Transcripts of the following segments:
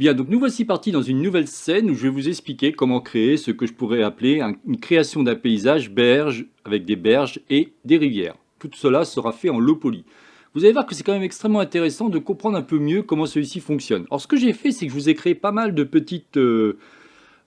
Bien, donc nous voici partis dans une nouvelle scène où je vais vous expliquer comment créer ce que je pourrais appeler une création d'un paysage berge avec des berges et des rivières. Tout cela sera fait en low poly. Vous allez voir que c'est quand même extrêmement intéressant de comprendre un peu mieux comment celui-ci fonctionne. Alors ce que j'ai fait, c'est que je vous ai créé pas mal de petites... vous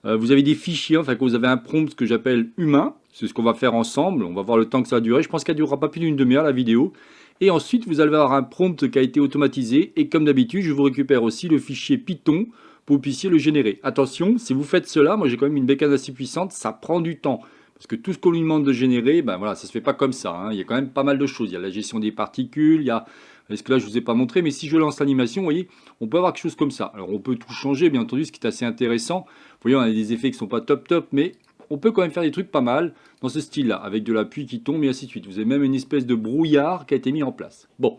avez des fichiers, enfin que vous avez un prompt que j'appelle humain. C'est ce qu'on va faire ensemble. On va voir le temps que ça va durer. Je pense qu'elle ne durera pas plus d'une demi-heure la vidéo. Et ensuite, vous allez avoir un prompt qui a été automatisé. Et comme d'habitude, je vous récupère aussi le fichier Python pour que vous puissiez le générer. Attention, si vous faites cela, moi j'ai quand même une bécane assez puissante, ça prend du temps. Parce que tout ce qu'on lui demande de générer, ben voilà, ça ne se fait pas comme ça, hein. Il y a quand même pas mal de choses. Il y a la gestion des particules, il y a... Est-ce que là je ne vous ai pas montré, mais si je lance l'animation, vous voyez, on peut avoir quelque chose comme ça. Alors on peut tout changer, bien entendu, ce qui est assez intéressant. Vous voyez, on a des effets qui ne sont pas top top, mais on peut quand même faire des trucs pas mal dans ce style-là, avec de la pluie qui tombe et ainsi de suite. Vous avez même une espèce de brouillard qui a été mis en place. Bon,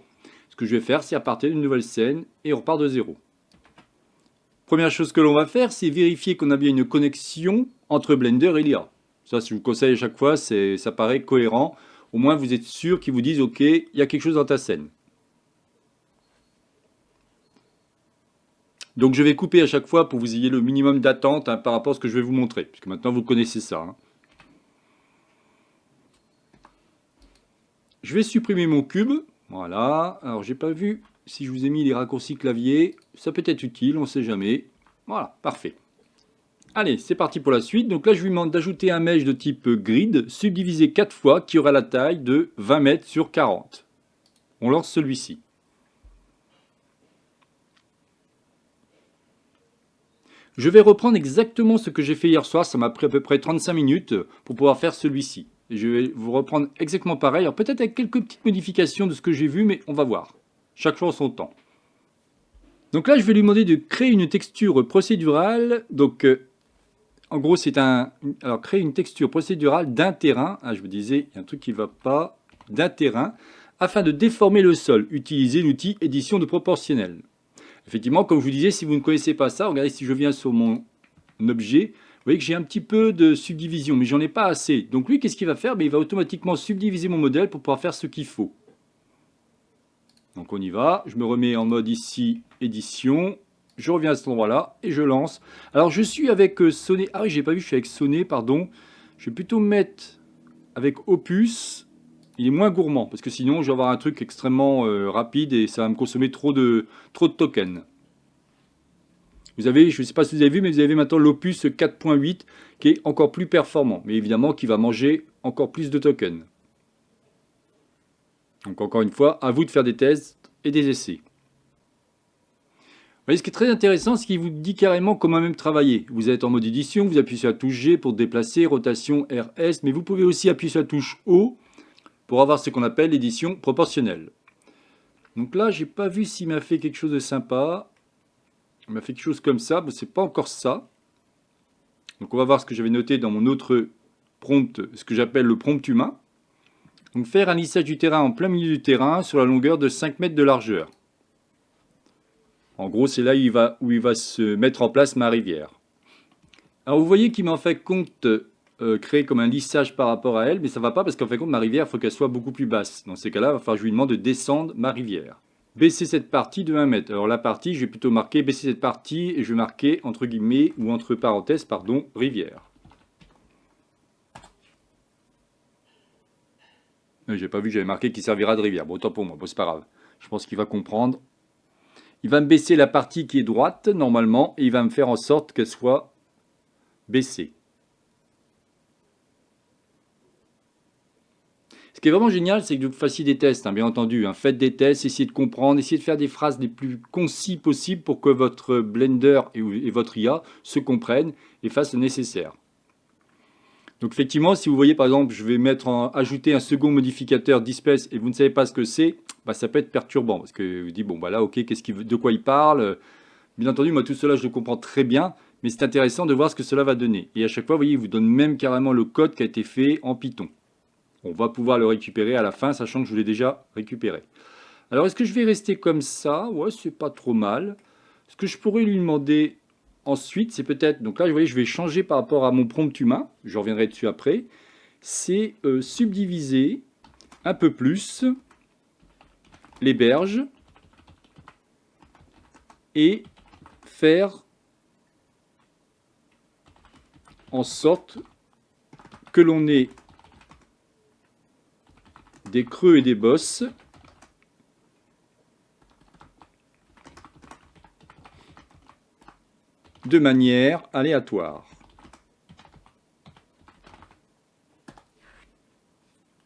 ce que je vais faire, c'est à partir d'une nouvelle scène et on repart de zéro. Première chose que l'on va faire, c'est vérifier qu'on a bien une connexion entre Blender et l'IA. Ça, je vous conseille à chaque fois, ça paraît cohérent. Au moins, vous êtes sûr qu'ils vous disent, OK, il y a quelque chose dans ta scène. Donc, je vais couper à chaque fois pour que vous ayez le minimum d'attente par rapport à ce que je vais vous montrer. Puisque maintenant, vous connaissez ça, hein. Je vais supprimer mon cube. Voilà. Alors, j'ai pas vu si je vous ai mis les raccourcis clavier. Ça peut être utile, on ne sait jamais. Voilà, parfait. Allez, c'est parti pour la suite. Donc là, je lui demande d'ajouter un mesh de type grid, subdivisé 4 fois, qui aura la taille de 20 mètres sur 40. On lance celui-ci. Je vais reprendre exactement ce que j'ai fait hier soir. Ça m'a pris à peu près 35 minutes pour pouvoir faire celui-ci. Et je vais vous reprendre exactement pareil. Alors peut-être avec quelques petites modifications de ce que j'ai vu, mais on va voir. Chaque chose en son temps. Donc là, je vais lui demander de créer une texture procédurale. Donc en gros, c'est alors créer une texture procédurale d'un terrain. Ah, je vous disais, il y a un truc qui ne va pas. D'un terrain, afin de déformer le sol. Utilisez l'outil édition de proportionnel. Effectivement, comme je vous disais, si vous ne connaissez pas ça, regardez si je viens sur mon objet, vous voyez que j'ai un petit peu de subdivision, mais j'en ai pas assez. Donc lui, qu'est-ce qu'il va faire? Il va automatiquement subdiviser mon modèle pour pouvoir faire ce qu'il faut. Donc on y va. Je me remets en mode ici, édition. Je reviens à cet endroit-là et je lance. Alors je suis avec Sonnet. Ah oui, j'ai pas vu, je suis avec Sonnet, pardon. Je vais plutôt me mettre avec Opus. Il est moins gourmand parce que sinon je vais avoir un truc extrêmement rapide et ça va me consommer trop de tokens. Vous avez, je ne sais pas si vous avez vu, mais vous avez maintenant l'Opus 4.8 qui est encore plus performant, mais évidemment qui va manger encore plus de tokens. Donc encore une fois, à vous de faire des tests et des essais. Vous voyez, ce qui est très intéressant, c'est qu'il vous dit carrément comment même travailler. Vous êtes en mode édition, vous appuyez sur la touche G pour déplacer, rotation RS, mais vous pouvez aussi appuyer sur la touche O pour avoir ce qu'on appelle l'édition proportionnelle. Donc là, j'ai pas vu s'il m'a fait quelque chose de sympa. Il m'a fait quelque chose comme ça, mais c'est pas encore ça. Donc on va voir ce que j'avais noté dans mon autre prompt, ce que j'appelle le prompt humain. Donc faire un lissage du terrain en plein milieu du terrain sur la longueur de 5 mètres de largeur. En gros, c'est là où il va se mettre en place ma rivière. Alors vous voyez qu'il m'a en fait compte créé comme un lissage par rapport à elle, mais ça ne va pas parce qu'en fait compte ma rivière, il faut qu'elle soit beaucoup plus basse. Dans ces cas-là, il va falloir que je lui demande de descendre ma rivière. Baisser cette partie de 1 mètre. Alors la partie, je vais plutôt marquer baisser cette partie et je vais marquer entre guillemets ou entre parenthèses, pardon, rivière. J'ai pas vu que j'avais marqué qu'il servira de rivière. Bon, autant pour moi, bon, c'est pas grave. Je pense qu'il va comprendre. Il va me baisser la partie qui est droite, normalement, et il va me faire en sorte qu'elle soit baissée. Ce qui est vraiment génial, c'est que vous fassiez des tests, hein, bien entendu. Hein. Faites des tests, essayez de comprendre, essayez de faire des phrases les plus concis possibles pour que votre Blender et votre IA se comprennent et fassent le nécessaire. Donc effectivement, si vous voyez par exemple, je vais ajouter un second modificateur d'espèce et vous ne savez pas ce que c'est, bah, ça peut être perturbant parce que vous dites bon bah là ok, de quoi il parle. Bien entendu, moi tout cela je le comprends très bien, mais c'est intéressant de voir ce que cela va donner. Et à chaque fois, vous voyez, il vous donne même carrément le code qui a été fait en Python. On va pouvoir le récupérer à la fin, sachant que je l'ai déjà récupéré. Alors est-ce que je vais rester comme ça? Ouais, c'est pas trop mal. Ce que je pourrais lui demander ensuite, c'est peut-être, donc là, vous voyez, je vais changer par rapport à mon prompt humain, je reviendrai dessus après, c'est subdiviser un peu plus les berges et faire en sorte que l'on ait des creux et des bosses de manière aléatoire.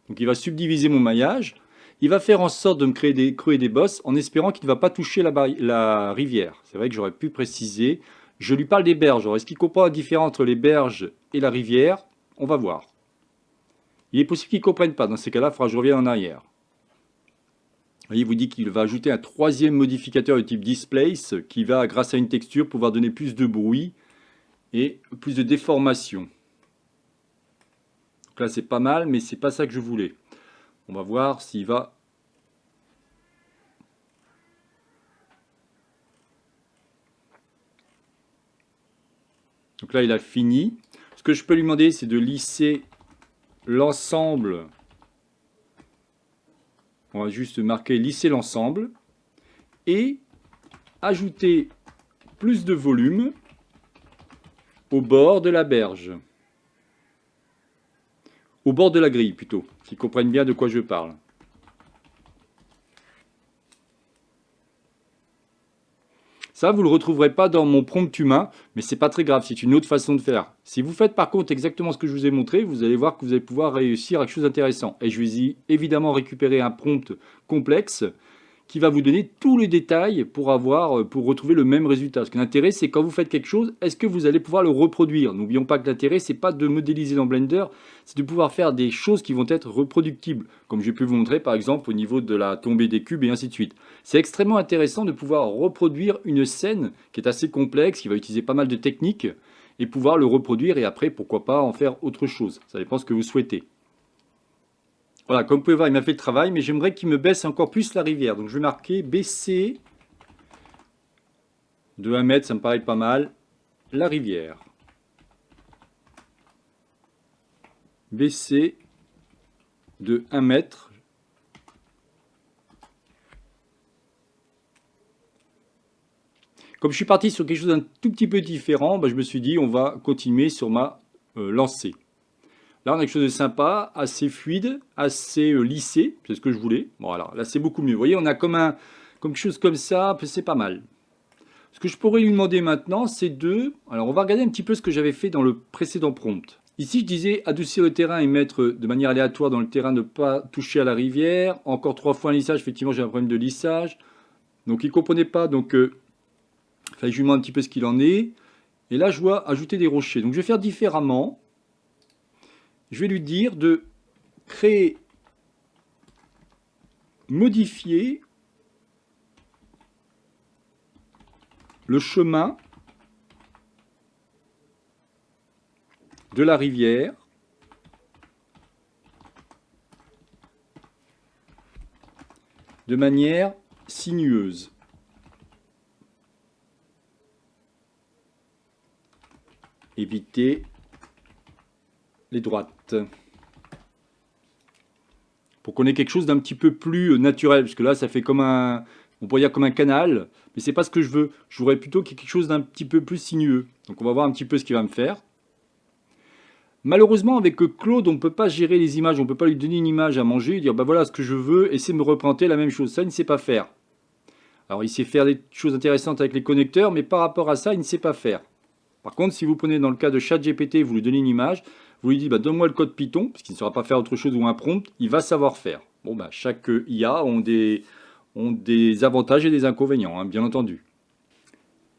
Donc il va subdiviser mon maillage, il va faire en sorte de me créer des creux et des bosses en espérant qu'il ne va pas toucher la rivière. C'est vrai que j'aurais pu préciser. Je lui parle des berges. Alors est-ce qu'il comprend la différence entre les berges et la rivière? On va voir. Il est possible qu'il ne comprenne pas. Dans ces cas-là, il faudra que je revienne en arrière. Il vous dit qu'il va ajouter un troisième modificateur de type Displace qui va, grâce à une texture, pouvoir donner plus de bruit et plus de déformation. Donc là, c'est pas mal, mais c'est pas ça que je voulais. On va voir s'il va... Donc là, il a fini. Ce que je peux lui demander, c'est de lisser l'ensemble. On va juste marquer lisser l'ensemble et ajouter plus de volume au bord de la berge. Au bord de la grille plutôt, qu'ils comprennent bien de quoi je parle. Ça, vous ne le retrouverez pas dans mon prompt humain, mais c'est pas très grave, c'est une autre façon de faire. Si vous faites par contre exactement ce que je vous ai montré, vous allez voir que vous allez pouvoir réussir à quelque chose d'intéressant. Et je vais évidemment récupérer un prompt complexe qui va vous donner tous les détails pour retrouver le même résultat. Parce que l'intérêt, c'est quand vous faites quelque chose, est-ce que vous allez pouvoir le reproduire? N'oublions pas que l'intérêt, c'est pas de modéliser dans Blender, c'est de pouvoir faire des choses qui vont être reproductibles, comme j'ai pu vous montrer par exemple au niveau de la tombée des cubes et ainsi de suite. C'est extrêmement intéressant de pouvoir reproduire une scène qui est assez complexe, qui va utiliser pas mal de techniques, et pouvoir le reproduire et après, pourquoi pas en faire autre chose. Ça dépend ce que vous souhaitez. Voilà, comme vous pouvez voir, il m'a fait le travail, mais j'aimerais qu'il me baisse encore plus la rivière. Donc je vais marquer baisser de 1 mètre, ça me paraît pas mal, la rivière. Baisser de 1 mètre. Comme je suis parti sur quelque chose d'un tout petit peu différent, je me suis dit on va continuer sur ma lancée. Là, on a quelque chose de sympa, assez fluide, assez lissé, c'est ce que je voulais. Bon, alors là, c'est beaucoup mieux. Vous voyez, on a comme quelque chose comme ça, c'est pas mal. Ce que je pourrais lui demander maintenant, c'est de... Alors, on va regarder un petit peu ce que j'avais fait dans le précédent prompt. Ici, je disais adoucir le terrain et mettre de manière aléatoire dans le terrain, ne pas toucher à la rivière. Encore 3 fois un lissage, effectivement, j'ai un problème de lissage. Donc, il ne comprenait pas, donc je lui demande un petit peu ce qu'il en est. Et là, je dois ajouter des rochers. Donc, je vais faire différemment. Je vais lui dire de créer, modifier le chemin de la rivière de manière sinueuse. Éviter les droites. Pour qu'on ait quelque chose d'un petit peu plus naturel, parce que là ça fait comme on pourrait dire comme un canal, mais c'est pas ce que je veux. Je voudrais plutôt qu'il y ait quelque chose d'un petit peu plus sinueux. Donc on va voir un petit peu ce qu'il va me faire. Malheureusement avec Claude on ne peut pas gérer les images, on ne peut pas lui donner une image à manger et dire voilà ce que je veux, essayer de me représenter la même chose. Ça il ne sait pas faire. Alors il sait faire des choses intéressantes avec les connecteurs, mais par rapport à ça il ne sait pas faire. Par contre si vous prenez dans le cas de ChatGPT, vous lui donnez une image, vous lui dites donne-moi le code Python, parce qu'il ne saura pas faire autre chose ou un prompt, il va savoir faire. Bon, chaque IA ont des avantages et des inconvénients, bien entendu.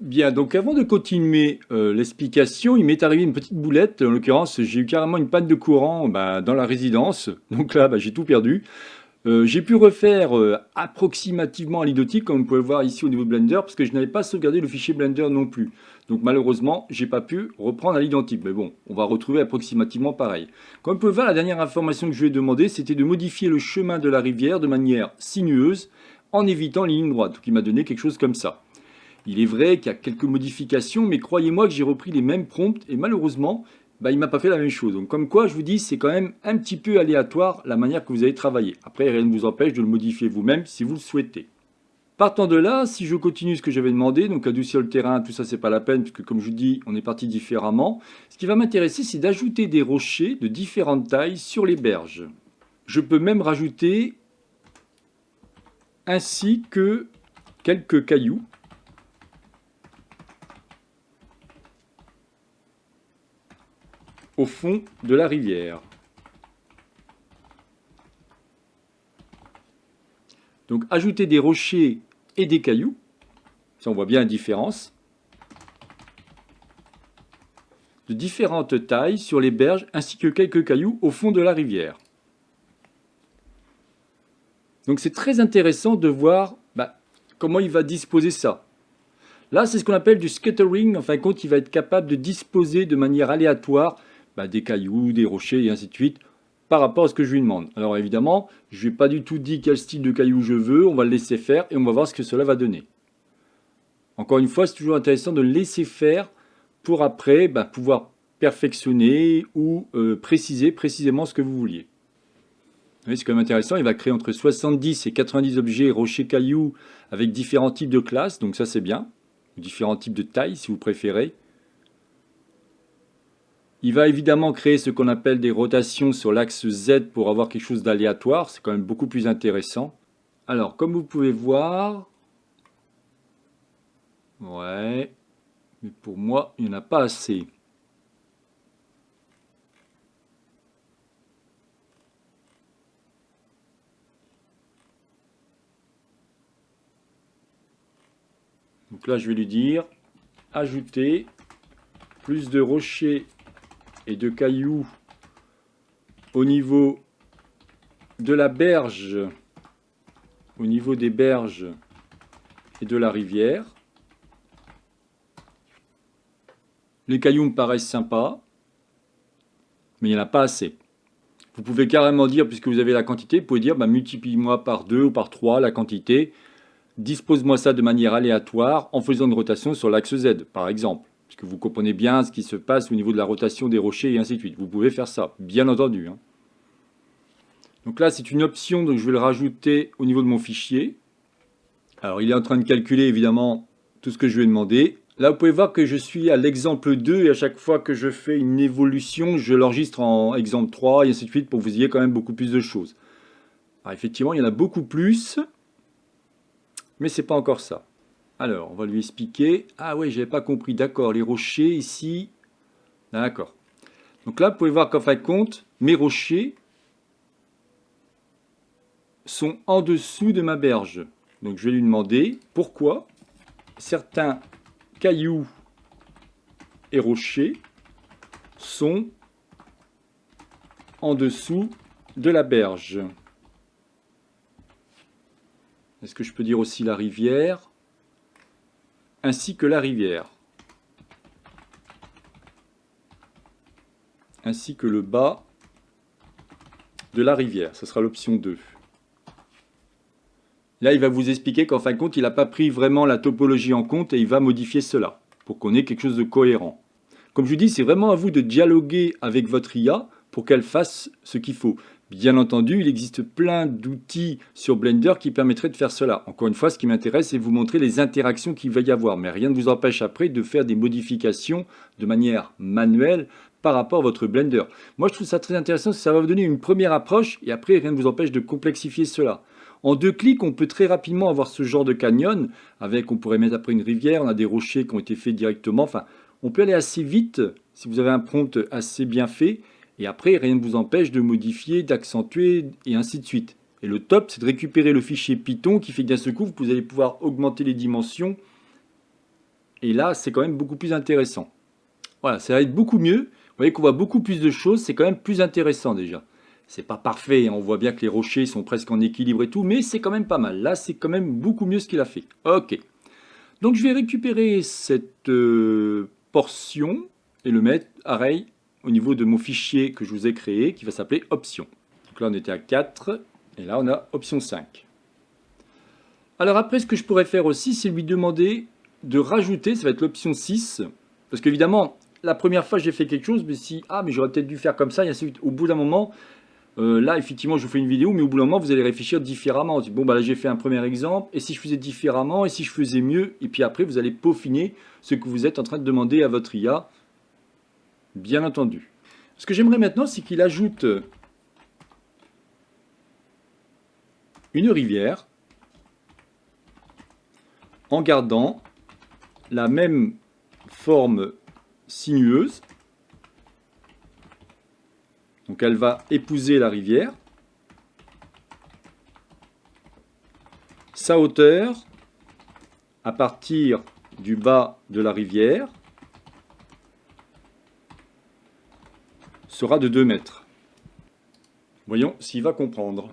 Bien, donc avant de continuer l'explication, il m'est arrivé une petite boulette. En l'occurrence, j'ai eu carrément une panne de courant dans la résidence. Donc là, j'ai tout perdu. J'ai pu refaire approximativement à l'identique, comme vous pouvez voir ici au niveau de Blender, parce que je n'avais pas sauvegardé le fichier Blender non plus. Donc malheureusement, j'ai pas pu reprendre à l'identique. Mais bon, on va retrouver approximativement pareil. Comme vous pouvez voir, la dernière information que je lui ai demandé, c'était de modifier le chemin de la rivière de manière sinueuse, en évitant les lignes droites. Donc il m'a donné quelque chose comme ça. Il est vrai qu'il y a quelques modifications, mais croyez-moi que j'ai repris les mêmes prompts, et malheureusement, il ne m'a pas fait la même chose. Donc comme quoi, je vous dis, c'est quand même un petit peu aléatoire la manière que vous allez travailler. Après, rien ne vous empêche de le modifier vous-même si vous le souhaitez. Partant de là, si je continue ce que j'avais demandé, donc adoucir le terrain, tout ça c'est pas la peine, puisque comme je vous dis, on est parti différemment. Ce qui va m'intéresser, c'est d'ajouter des rochers de différentes tailles sur les berges. Je peux même rajouter ainsi que quelques cailloux. Au fond de la rivière. Donc ajouter des rochers et des cailloux, ça on voit bien la différence, de différentes tailles sur les berges ainsi que quelques cailloux au fond de la rivière. Donc c'est très intéressant de voir comment il va disposer ça. Là c'est ce qu'on appelle du scattering, en fin de compte il va être capable de disposer de manière aléatoire des cailloux, des rochers et ainsi de suite par rapport à ce que je lui demande. Alors évidemment, je ne vais pas du tout dire quel style de cailloux je veux, on va le laisser faire et on va voir ce que cela va donner. Encore une fois, c'est toujours intéressant de laisser faire pour après pouvoir perfectionner ou préciser précisément ce que vous vouliez. C'est quand même intéressant, il va créer entre 70 et 90 objets rochers cailloux avec différents types de classes, donc ça c'est bien, différents types de tailles si vous préférez. Il va évidemment créer ce qu'on appelle des rotations sur l'axe Z pour avoir quelque chose d'aléatoire. C'est quand même beaucoup plus intéressant. Alors, comme vous pouvez voir... Ouais... Mais pour moi, il n'y en a pas assez. Donc là, je vais lui dire... Ajouter plus de rochers et de cailloux au niveau de la berge, au niveau des berges et de la rivière. Les cailloux me paraissent sympas, mais il n'y en a pas assez. Vous pouvez carrément dire, puisque vous avez la quantité, vous pouvez dire multiplie-moi par 2 ou par 3 la quantité, dispose-moi ça de manière aléatoire en faisant une rotation sur l'axe Z, par exemple. Puisque vous comprenez bien ce qui se passe au niveau de la rotation des rochers et ainsi de suite. Vous pouvez faire ça, bien entendu. Donc là, c'est une option, donc je vais le rajouter au niveau de mon fichier. Alors, il est en train de calculer, évidemment, tout ce que je lui ai demandé. Là, vous pouvez voir que je suis à l'exemple 2 et à chaque fois que je fais une évolution, je l'enregistre en exemple 3 et ainsi de suite pour que vous ayez quand même beaucoup plus de choses. Alors, effectivement, il y en a beaucoup plus, mais c'est pas encore ça. Alors, on va lui expliquer. Ah oui, j'avais pas compris. D'accord, les rochers ici. D'accord. Donc là, vous pouvez voir qu'en fin de compte, mes rochers sont en dessous de ma berge. Donc je vais lui demander pourquoi certains cailloux et rochers sont en dessous de la berge. Est-ce que je peux dire aussi la rivière ? Ainsi que la rivière, ainsi que le bas de la rivière. Ce sera l'option 2. Là, il va vous expliquer qu'en fin de compte, il n'a pas pris vraiment la topologie en compte et il va modifier cela pour qu'on ait quelque chose de cohérent. Comme je vous dis, c'est vraiment à vous de dialoguer avec votre IA pour qu'elle fasse ce qu'il faut. Bien entendu, il existe plein d'outils sur Blender qui permettraient de faire cela. Encore une fois, ce qui m'intéresse, c'est vous montrer les interactions qu'il va y avoir. Mais rien ne vous empêche après de faire des modifications de manière manuelle par rapport à votre Blender. Moi, je trouve ça très intéressant, ça va vous donner une première approche et après, rien ne vous empêche de complexifier cela. En 2 clics, on peut très rapidement avoir ce genre de canyon. On pourrait mettre après une rivière, on a des rochers qui ont été faits directement. Enfin, on peut aller assez vite si vous avez un prompt assez bien fait. Et après, rien ne vous empêche de modifier, d'accentuer, et ainsi de suite. Et le top, c'est de récupérer le fichier Python qui fait que d'un seul coup, vous allez pouvoir augmenter les dimensions. Et là, c'est quand même beaucoup plus intéressant. Voilà, ça va être beaucoup mieux. Vous voyez qu'on voit beaucoup plus de choses, c'est quand même plus intéressant déjà. C'est pas parfait, on voit bien que les rochers sont presque en équilibre et tout, mais c'est quand même pas mal. Là, c'est quand même beaucoup mieux ce qu'il a fait. Ok. Donc, je vais récupérer cette portion et le mettre, pareil, au niveau de mon fichier que je vous ai créé, qui va s'appeler option. Donc là, on était à 4, et là, on a option 5. Alors après, ce que je pourrais faire aussi, c'est lui demander de rajouter, ça va être l'option 6, parce qu'évidemment, la première fois, j'ai fait quelque chose, mais mais j'aurais peut-être dû faire comme ça, et ainsi de suite. Au bout d'un moment, Là, effectivement, je vous fais une vidéo, mais au bout d'un moment, vous allez réfléchir différemment. Bon, bah là, j'ai fait un premier exemple, et si je faisais différemment, et si je faisais mieux, et puis après, vous allez peaufiner ce que vous êtes en train de demander à votre IA, bien entendu. Ce que j'aimerais maintenant, c'est qu'il ajoute une rivière en gardant la même forme sinueuse. Donc elle va épouser la rivière. Sa hauteur, à partir du bas de la rivière, sera de 2 mètres. Voyons s'il va comprendre.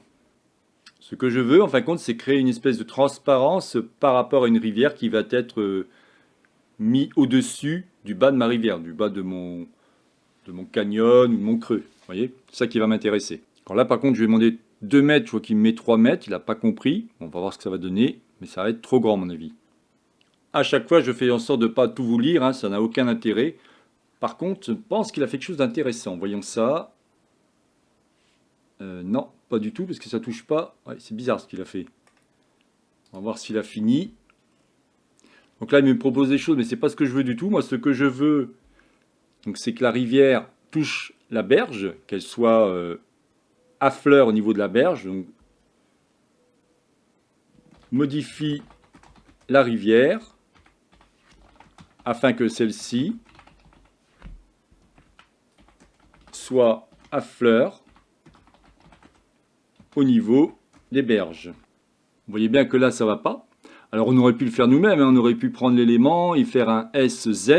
Ce que je veux, en fin de compte, c'est créer une espèce de transparence par rapport à une rivière qui va être mis au-dessus du bas de ma rivière, du bas de mon canyon ou de mon creux. Vous voyez, c'est ça qui va m'intéresser. Alors là, par contre, je vais demander 2 mètres, je vois qu'il me met 3 mètres, il n'a pas compris. On va voir ce que ça va donner, mais ça va être trop grand, à mon avis. À chaque fois, je fais en sorte de ne pas tout vous lire, hein, ça n'a aucun intérêt. Par contre, je pense qu'il a fait quelque chose d'intéressant. Voyons ça. Non, pas du tout, parce que ça touche pas. Ouais, c'est bizarre ce qu'il a fait. On va voir s'il a fini. Donc là, il me propose des choses, mais c'est pas ce que je veux du tout. Moi, ce que je veux, donc, c'est que la rivière touche la berge, qu'elle soit à fleur au niveau de la berge. Donc, modifie la rivière afin que celle-ci soit à fleur au niveau des berges. Vous voyez bien que là, ça va pas. Alors, on aurait pu le faire nous-mêmes, hein. On aurait pu prendre l'élément et faire un SZ.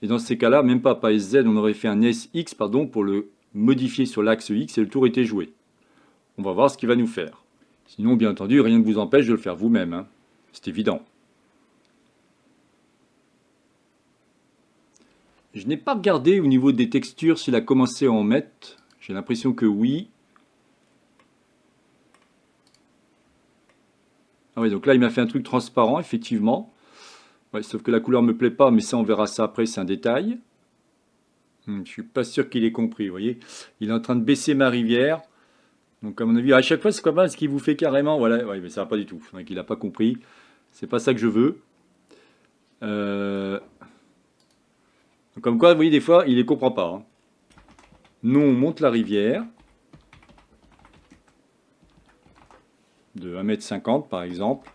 Et dans ces cas-là, même pas SZ, on aurait fait un SX, pardon, pour le modifier sur l'axe X et le tour était joué. On va voir ce qu'il va nous faire. Sinon, bien entendu, rien ne vous empêche de le faire vous-même, hein. C'est évident. Je n'ai pas regardé au niveau des textures s'il a commencé à en mettre. J'ai l'impression que oui. Ah oui, donc là, il m'a fait un truc transparent, effectivement. Ouais, sauf que la couleur me plaît pas, mais ça, on verra ça après, c'est un détail. Je suis pas sûr qu'il ait compris, vous voyez. Il est en train de baisser ma rivière. Donc, à mon avis, à chaque fois, c'est pas mal ce qu'il vous fait carrément. Voilà, ouais, mais ça va pas du tout. Donc, il n'a pas compris. C'est pas ça que je veux. Donc, comme quoi, vous voyez, des fois, il ne les comprend pas, hein. Nous, on monte la rivière de 1,50 m par exemple.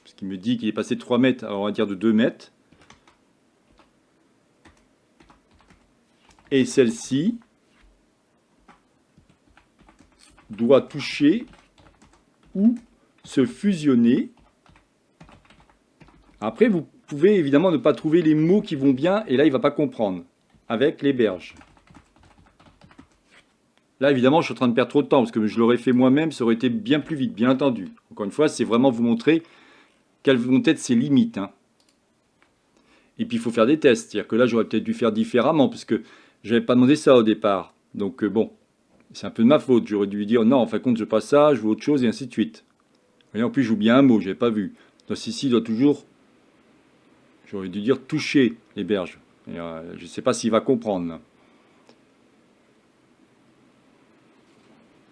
Parce qu'il me dit qu'il est passé de 3 mètres, alors on va dire de 2 mètres. Et celle-ci doit toucher ou se fusionner. Après, vous pouvez évidemment ne pas trouver les mots qui vont bien, et là, il ne va pas comprendre, avec les berges. Là, évidemment, je suis en train de perdre trop de temps, parce que je l'aurais fait moi-même, ça aurait été bien plus vite, bien entendu. Encore une fois, c'est vraiment vous montrer quelles vont être ses limites, hein. Et puis, il faut faire des tests. C'est-à-dire que là, j'aurais peut-être dû faire différemment, parce que je n'avais pas demandé ça au départ. Donc, bon, c'est un peu de ma faute. J'aurais dû lui dire, non, en fin de compte, je veux pas ça, je veux autre chose, et ainsi de suite. Et en plus, j'oublie un mot, je n'avais pas vu. Donc, ici, il doit toujours, j'aurais dû dire toucher les berges. Et, je ne sais pas s'il va comprendre.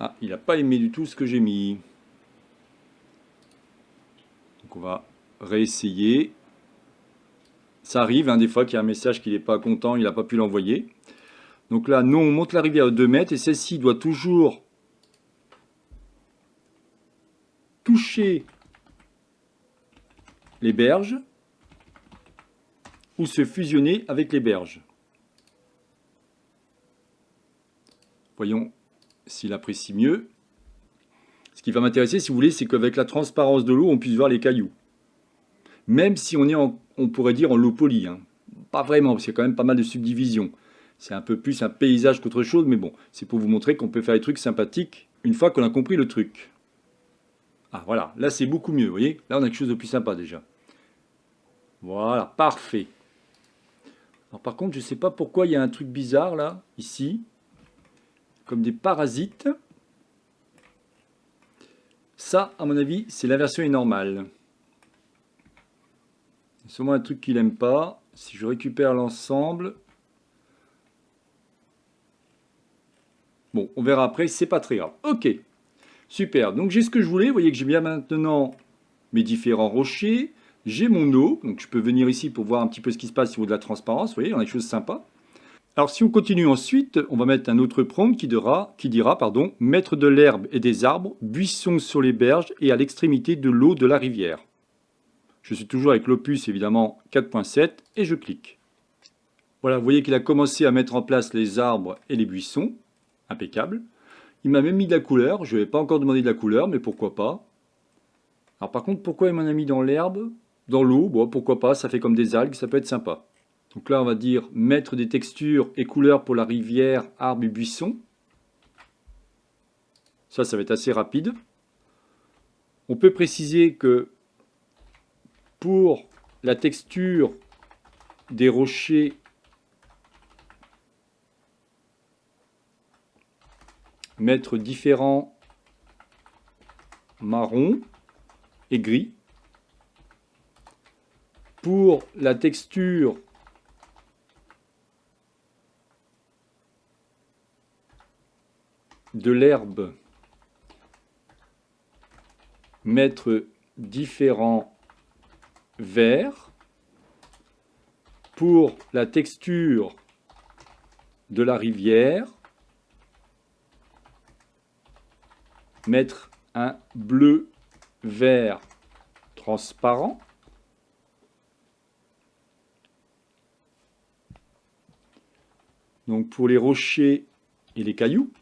Ah, il n'a pas aimé du tout ce que j'ai mis. Donc, on va réessayer. Ça arrive, hein, des fois qu'il y a un message qu'il n'est pas content, il n'a pas pu l'envoyer. Donc là, nous, on monte la rivière de 2 mètres et celle-ci doit toujours toucher les berges ou se fusionner avec les berges. Voyons s'il apprécie mieux. Ce qui va m'intéresser, si vous voulez, c'est qu'avec la transparence de l'eau, on puisse voir les cailloux. Même si on est, on pourrait dire, en low poly, hein. Pas vraiment, parce qu'il y a quand même pas mal de subdivisions. C'est un peu plus un paysage qu'autre chose, mais bon, c'est pour vous montrer qu'on peut faire des trucs sympathiques une fois qu'on a compris le truc. Ah voilà, là c'est beaucoup mieux, vous voyez. Là on a quelque chose de plus sympa déjà. Voilà, parfait. Alors par contre, je ne sais pas pourquoi il y a un truc bizarre là, ici. Comme des parasites. Ça, à mon avis, c'est la version est normale. C'est sûrement un truc qu'il n'aime pas. Si je récupère l'ensemble. Bon, on verra après, c'est pas très grave. Ok, super. Donc j'ai ce que je voulais. Vous voyez que j'ai bien maintenant mes différents rochers. J'ai mon eau, donc je peux venir ici pour voir un petit peu ce qui se passe au niveau de la transparence. Vous voyez, on a des choses sympas. Alors si on continue ensuite, on va mettre un autre prompt qui dira, pardon, mettre de l'herbe et des arbres, buissons sur les berges et à l'extrémité de l'eau de la rivière. Je suis toujours avec l'opus évidemment 4.7 et je clique. Voilà, vous voyez qu'il a commencé à mettre en place les arbres et les buissons. Impeccable. Il m'a même mis de la couleur. Je ne lui ai pas encore demandé de la couleur, mais pourquoi pas. Alors par contre, pourquoi il m'en a mis dans l'herbe? Dans l'eau? Bon, pourquoi pas, ça fait comme des algues, ça peut être sympa. Donc là, on va dire mettre des textures et couleurs pour la rivière, arbres et buissons. Ça va être assez rapide. On peut préciser que pour la texture des rochers, mettre différents marrons et gris. Pour la texture de l'herbe, mettre différents verts. Pour la texture de la rivière, mettre un bleu vert transparent. Donc pour les rochers et les cailloux.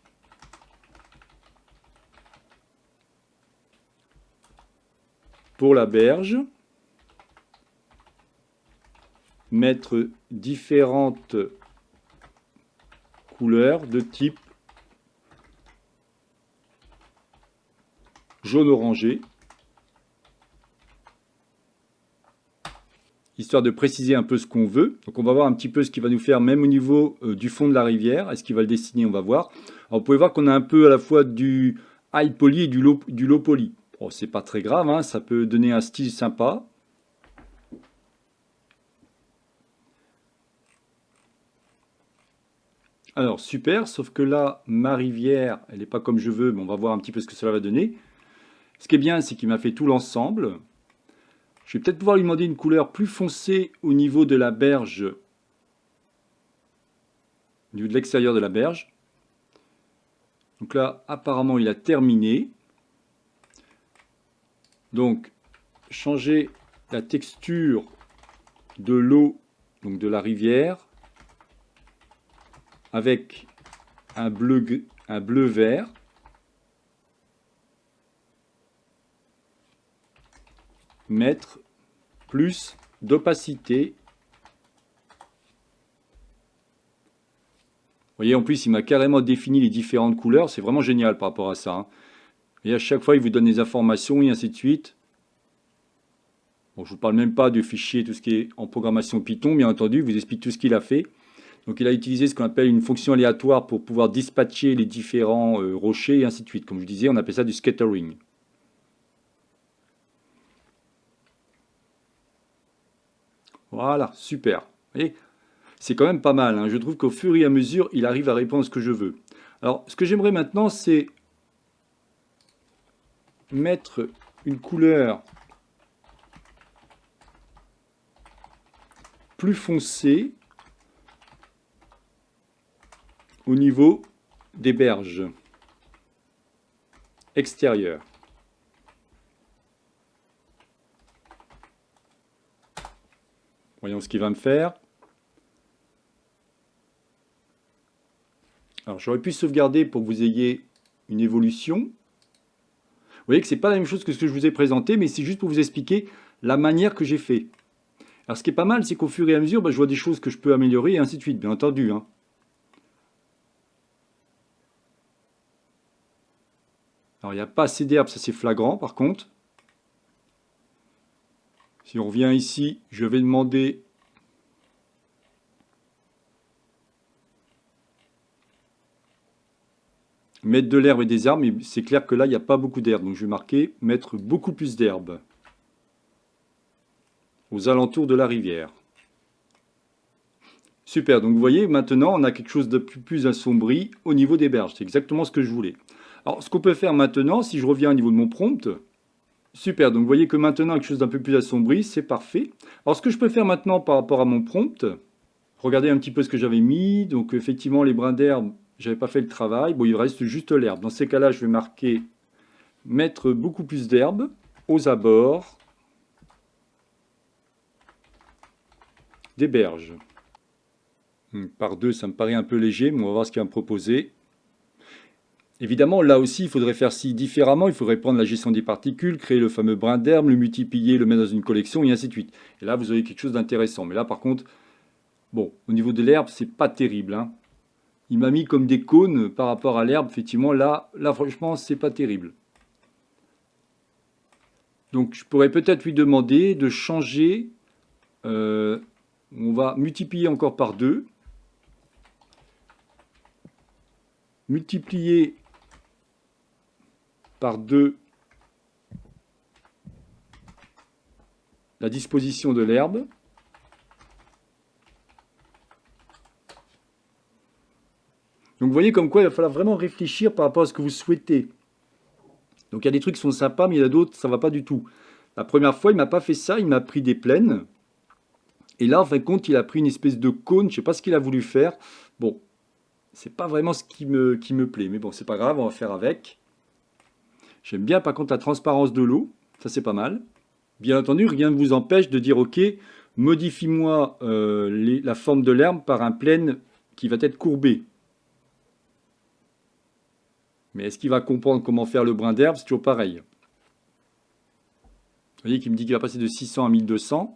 Pour la berge, mettre différentes couleurs de type jaune orangé, histoire de préciser un peu ce qu'on veut. Donc on va voir un petit peu ce qu'il va nous faire même au niveau du fond de la rivière. Est-ce qu'il va le dessiner? On va voir. Alors vous pouvez voir qu'on a un peu à la fois du high poly et du low poly. Bon, c'est pas très grave, hein, ça peut donner un style sympa. Alors super, sauf que là, ma rivière, elle n'est pas comme je veux, mais on va voir un petit peu ce que cela va donner. Ce qui est bien, c'est qu'il m'a fait tout l'ensemble. Je vais peut-être pouvoir lui demander une couleur plus foncée au niveau de la berge, au niveau de l'extérieur de la berge. Donc là, apparemment, il a terminé. Donc, changer la texture de l'eau, donc de la rivière, avec un bleu vert. Mettre plus d'opacité. Vous voyez, en plus, il m'a carrément défini les différentes couleurs. C'est vraiment génial par rapport à ça, hein. Et à chaque fois, il vous donne des informations et ainsi de suite. Bon, je ne vous parle même pas du fichier, tout ce qui est en programmation Python, bien entendu. Il vous explique tout ce qu'il a fait. Donc, il a utilisé ce qu'on appelle une fonction aléatoire pour pouvoir dispatcher les différents rochers et ainsi de suite. Comme je disais, on appelle ça du scattering. Voilà, super. Vous voyez, c'est quand même pas mal, hein. Je trouve qu'au fur et à mesure, il arrive à répondre à ce que je veux. Alors, ce que j'aimerais maintenant, c'est mettre une couleur plus foncée au niveau des berges extérieures. Voyons ce qu'il va me faire. Alors j'aurais pu sauvegarder pour que vous ayez une évolution. Vous voyez que ce n'est pas la même chose que ce que je vous ai présenté, mais c'est juste pour vous expliquer la manière que j'ai fait. Alors ce qui est pas mal, c'est qu'au fur et à mesure, je vois des choses que je peux améliorer et ainsi de suite, bien entendu, hein. Alors il n'y a pas assez d'herbe, ça c'est flagrant par contre. Si on revient ici, je vais demander mettre de l'herbe et des arbres, mais c'est clair que là, il n'y a pas beaucoup d'herbe. Donc je vais marquer mettre beaucoup plus d'herbe aux alentours de la rivière. Super, donc vous voyez, maintenant on a quelque chose de plus assombri au niveau des berges. C'est exactement ce que je voulais. Alors ce qu'on peut faire maintenant, si je reviens au niveau de mon prompt, super, donc vous voyez que maintenant quelque chose d'un peu plus assombri, c'est parfait. Alors ce que je peux faire maintenant par rapport à mon prompt, regardez un petit peu ce que j'avais mis. Donc effectivement les brins d'herbe, j'avais pas fait le travail. Bon, il reste juste l'herbe. Dans ces cas-là, je vais marquer mettre beaucoup plus d'herbe aux abords des berges. Par 2, ça me paraît un peu léger, mais on va voir ce qu'il va me proposer. Évidemment, là aussi, il faudrait faire ci différemment. Il faudrait prendre la gestion des particules, créer le fameux brin d'herbe, le multiplier, le mettre dans une collection, et ainsi de suite. Et là, vous aurez quelque chose d'intéressant. Mais là, par contre, bon, au niveau de l'herbe, c'est pas terrible, hein. Il m'a mis comme des cônes par rapport à l'herbe. Effectivement, là franchement, c'est pas terrible. Donc, je pourrais peut-être lui demander de changer. On va multiplier encore par 2. Multiplier par 2 la disposition de l'herbe. Donc vous voyez comme quoi il va falloir vraiment réfléchir par rapport à ce que vous souhaitez. Donc il y a des trucs qui sont sympas, mais il y en a d'autres, ça ne va pas du tout. La première fois, il ne m'a pas fait ça, il m'a pris des plaines. Et là, en fin de compte, il a pris une espèce de cône, je ne sais pas ce qu'il a voulu faire. Bon, c'est pas vraiment ce qui me plaît, mais bon, c'est pas grave, on va faire avec. J'aime bien par contre la transparence de l'eau, ça c'est pas mal. Bien entendu, rien ne vous empêche de dire ok, modifie-moi la forme de l'herbe par un plane qui va être courbé. Mais est-ce qu'il va comprendre comment faire le brin d'herbe? C'est toujours pareil. Vous voyez qu'il me dit qu'il va passer de 600 à 1200.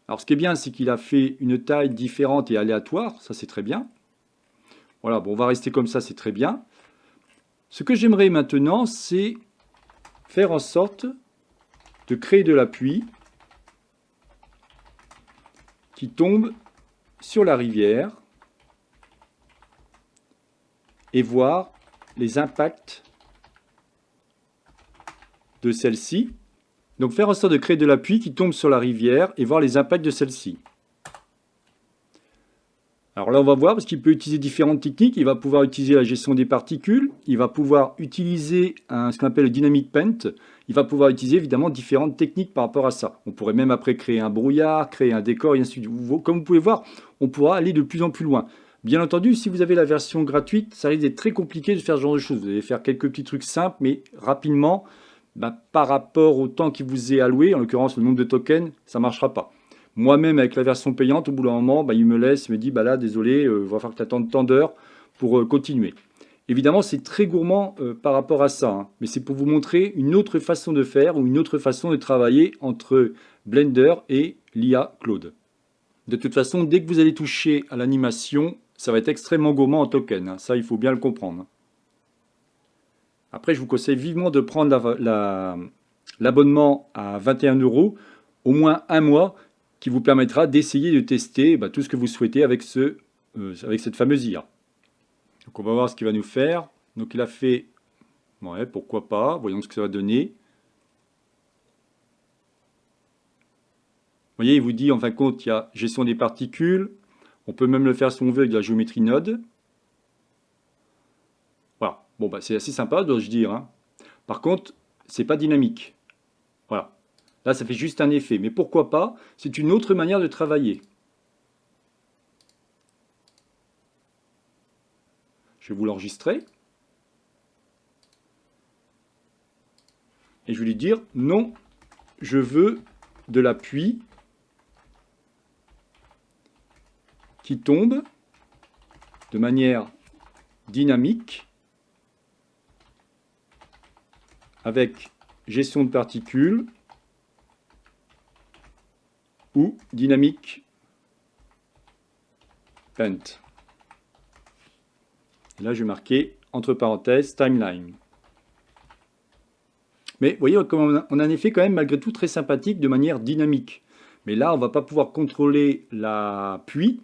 Alors ce qui est bien, c'est qu'il a fait une taille différente et aléatoire, ça c'est très bien. Voilà, bon, on va rester comme ça, c'est très bien. Ce que j'aimerais maintenant, c'est faire en sorte de créer de la pluie qui tombe sur la rivière et voir les impacts de celle-ci. Donc faire en sorte de créer de la pluie qui tombe sur la rivière et voir les impacts de celle-ci. Alors là on va voir parce qu'il peut utiliser différentes techniques. Il va pouvoir utiliser la gestion des particules, il va pouvoir utiliser ce qu'on appelle le dynamic paint, il va pouvoir utiliser évidemment différentes techniques par rapport à ça. On pourrait même après créer un brouillard, créer un décor et ainsi de suite. Comme vous pouvez voir, on pourra aller de plus en plus loin. Bien entendu, si vous avez la version gratuite, ça risque d'être très compliqué de faire ce genre de choses. Vous allez faire quelques petits trucs simples, mais rapidement, par rapport au temps qui vous est alloué, en l'occurrence le nombre de tokens, ça ne marchera pas. Moi-même, avec la version payante, au bout d'un moment, il me dit, là, désolé, il va falloir que tu attendes tant d'heures pour continuer. Évidemment, c'est très gourmand par rapport à ça, hein, mais c'est pour vous montrer une autre façon de faire ou une autre façon de travailler entre Blender et l'IA Claude. De toute façon, dès que vous allez toucher à l'animation, ça va être extrêmement gourmand en token, hein, ça il faut bien le comprendre. Après, je vous conseille vivement de prendre l'abonnement à 21 €, au moins un mois, qui vous permettra d'essayer de tester tout ce que vous souhaitez avec cette fameuse IA. Donc on va voir ce qu'il va nous faire. Donc il a fait, ouais, pourquoi pas, voyons ce que ça va donner. Vous voyez, il vous dit en fin de compte, il y a gestion des particules. On peut même le faire si on veut avec de la géométrie node. Voilà, bon c'est assez sympa, dois-je dire, hein. Par contre, c'est pas dynamique. Voilà. Là, ça fait juste un effet. Mais pourquoi pas? C'est une autre manière de travailler. Je vais vous l'enregistrer. Et je vais lui dire, non, je veux de la pluie qui tombe de manière dynamique avec gestion de particules ou dynamic paint. Et là, je vais marquer entre parenthèses timeline. Mais vous voyez, on a un effet quand même malgré tout très sympathique de manière dynamique. Mais là, on ne va pas pouvoir contrôler la pluie,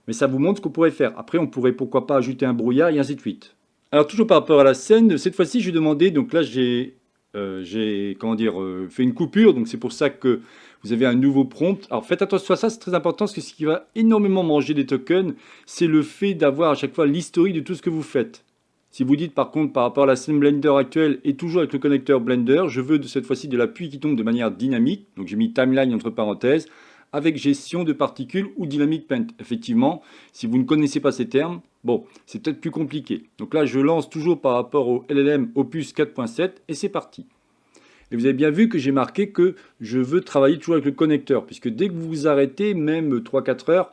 mais ça vous montre ce qu'on pourrait faire. Après, on pourrait pourquoi pas ajouter un brouillard et ainsi de suite. Alors toujours par rapport à la scène, cette fois-ci, je vais demander, donc là j'ai fait une coupure, donc c'est pour ça que vous avez un nouveau prompt. Alors faites attention à ça, c'est très important parce que ce qui va énormément manger des tokens, c'est le fait d'avoir à chaque fois l'historique de tout ce que vous faites. Si vous dites par contre par rapport à la scène Blender actuelle et toujours avec le connecteur Blender, je veux de cette fois-ci de la pluie qui tombe de manière dynamique, donc j'ai mis timeline entre parenthèses, avec gestion de particules ou dynamic paint. Effectivement, si vous ne connaissez pas ces termes, bon, c'est peut-être plus compliqué. Donc là, je lance toujours par rapport au LLM Opus 4.7 et c'est parti. Et vous avez bien vu que j'ai marqué que je veux travailler toujours avec le connecteur, puisque dès que vous vous arrêtez, même 3-4 heures,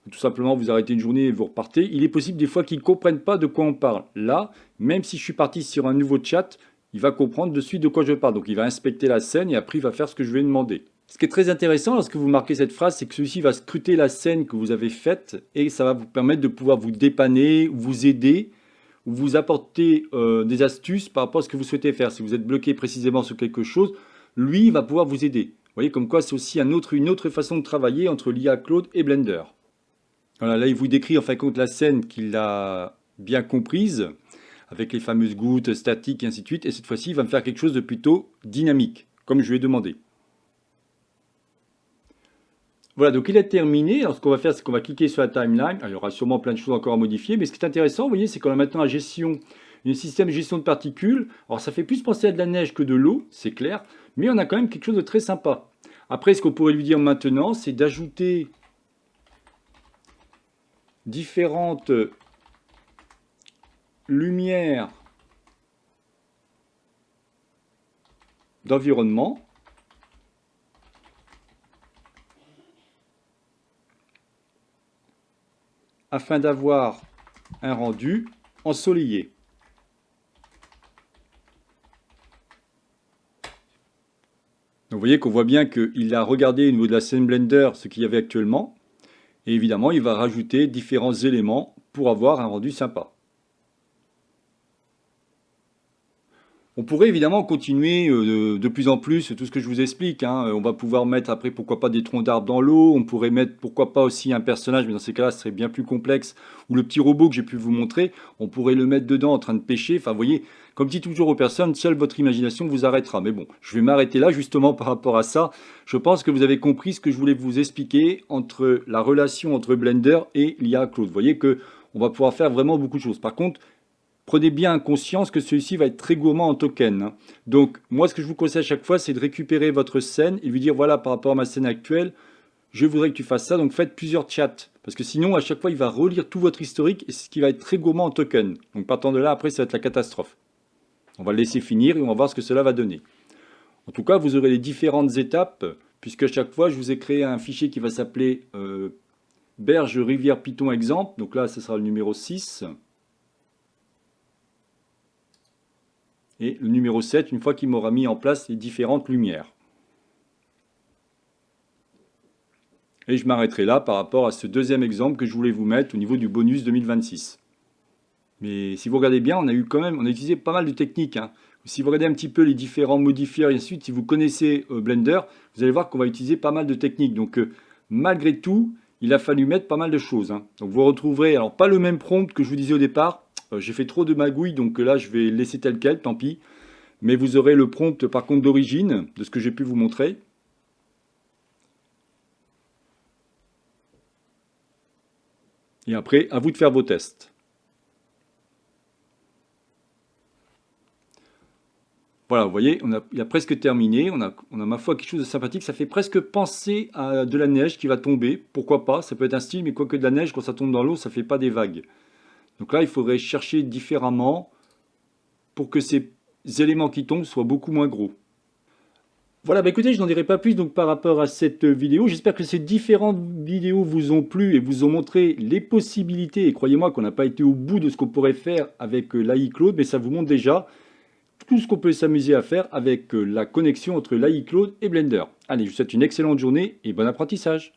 ou tout simplement vous arrêtez une journée et vous repartez, il est possible des fois qu'ils ne comprennent pas de quoi on parle. Là, même si je suis parti sur un nouveau chat, il va comprendre de suite de quoi je parle. Donc il va inspecter la scène et après il va faire ce que je vais demander. Ce qui est très intéressant lorsque vous marquez cette phrase, c'est que celui-ci va scruter la scène que vous avez faite et ça va vous permettre de pouvoir vous dépanner, vous aider, ou vous apporter des astuces par rapport à ce que vous souhaitez faire. Si vous êtes bloqué précisément sur quelque chose, lui va pouvoir vous aider. Vous voyez comme quoi c'est aussi une autre façon de travailler entre l'IA Claude et Blender. Voilà, là il vous décrit en fin de compte la scène qu'il a bien comprise, avec les fameuses gouttes statiques et ainsi de suite, et cette fois-ci il va me faire quelque chose de plutôt dynamique, comme je lui ai demandé. Voilà, donc il est terminé. Alors ce qu'on va faire, c'est qu'on va cliquer sur la timeline. Alors, il y aura sûrement plein de choses encore à modifier, mais ce qui est intéressant, vous voyez, c'est qu'on a maintenant un système de gestion de particules. Alors ça fait plus penser à de la neige que de l'eau, c'est clair, mais on a quand même quelque chose de très sympa. Après, ce qu'on pourrait lui dire maintenant, c'est d'ajouter différentes lumières d'environnement afin d'avoir un rendu ensoleillé. Donc vous voyez qu'on voit bien qu'il a regardé au niveau de la scène Blender ce qu'il y avait actuellement. Et évidemment, il va rajouter différents éléments pour avoir un rendu sympa. On pourrait évidemment continuer de plus en plus tout ce que je vous explique, hein. On va pouvoir mettre après pourquoi pas des troncs d'arbres dans l'eau, on pourrait mettre pourquoi pas aussi un personnage, mais dans ces cas-là ce serait bien plus complexe, ou le petit robot que j'ai pu vous montrer, on pourrait le mettre dedans en train de pêcher, enfin vous voyez, comme dit toujours aux personnes, seule votre imagination vous arrêtera. Mais bon, je vais m'arrêter là justement par rapport à ça. Je pense que vous avez compris ce que je voulais vous expliquer entre la relation entre Blender et l'IA Claude. Vous voyez que on va pouvoir faire vraiment beaucoup de choses. Par contre, prenez bien conscience que celui-ci va être très gourmand en tokens, hein. Donc, moi, ce que je vous conseille à chaque fois, c'est de récupérer votre scène et lui dire, voilà, par rapport à ma scène actuelle, je voudrais que tu fasses ça. Donc, faites plusieurs chats. Parce que sinon, à chaque fois, il va relire tout votre historique et ce qui va être très gourmand en tokens. Donc, partant de là, après, ça va être la catastrophe. On va le laisser finir et on va voir ce que cela va donner. En tout cas, vous aurez les différentes étapes, puisque à chaque fois, je vous ai créé un fichier qui va s'appeler Berge Rivière Python exemple. Donc là, ce sera le numéro 6. Et le numéro 7, une fois qu'il m'aura mis en place les différentes lumières. Et je m'arrêterai là par rapport à ce deuxième exemple que je voulais vous mettre au niveau du bonus 2026. Mais si vous regardez bien, on a utilisé pas mal de techniques, hein. Si vous regardez un petit peu les différents modifiers et ainsi de suite, si vous connaissez Blender, vous allez voir qu'on va utiliser pas mal de techniques. Donc malgré tout, il a fallu mettre pas mal de choses, hein. Donc vous retrouverez, alors pas le même prompt que je vous disais au départ, j'ai fait trop de magouilles, donc là je vais laisser tel quel, tant pis. Mais vous aurez le prompt par contre d'origine, de ce que j'ai pu vous montrer. Et après, à vous de faire vos tests. Voilà, vous voyez, il a presque terminé, on a ma foi quelque chose de sympathique, ça fait presque penser à de la neige qui va tomber, pourquoi pas, ça peut être un style, mais quoique de la neige, quand ça tombe dans l'eau, ça ne fait pas des vagues. Donc là, il faudrait chercher différemment pour que ces éléments qui tombent soient beaucoup moins gros. Voilà, bah écoutez, je n'en dirai pas plus donc par rapport à cette vidéo. J'espère que ces différentes vidéos vous ont plu et vous ont montré les possibilités. Et croyez-moi qu'on n'a pas été au bout de ce qu'on pourrait faire avec l'AI Claude, mais ça vous montre déjà tout ce qu'on peut s'amuser à faire avec la connexion entre l'AI Claude et Blender. Allez, je vous souhaite une excellente journée et bon apprentissage.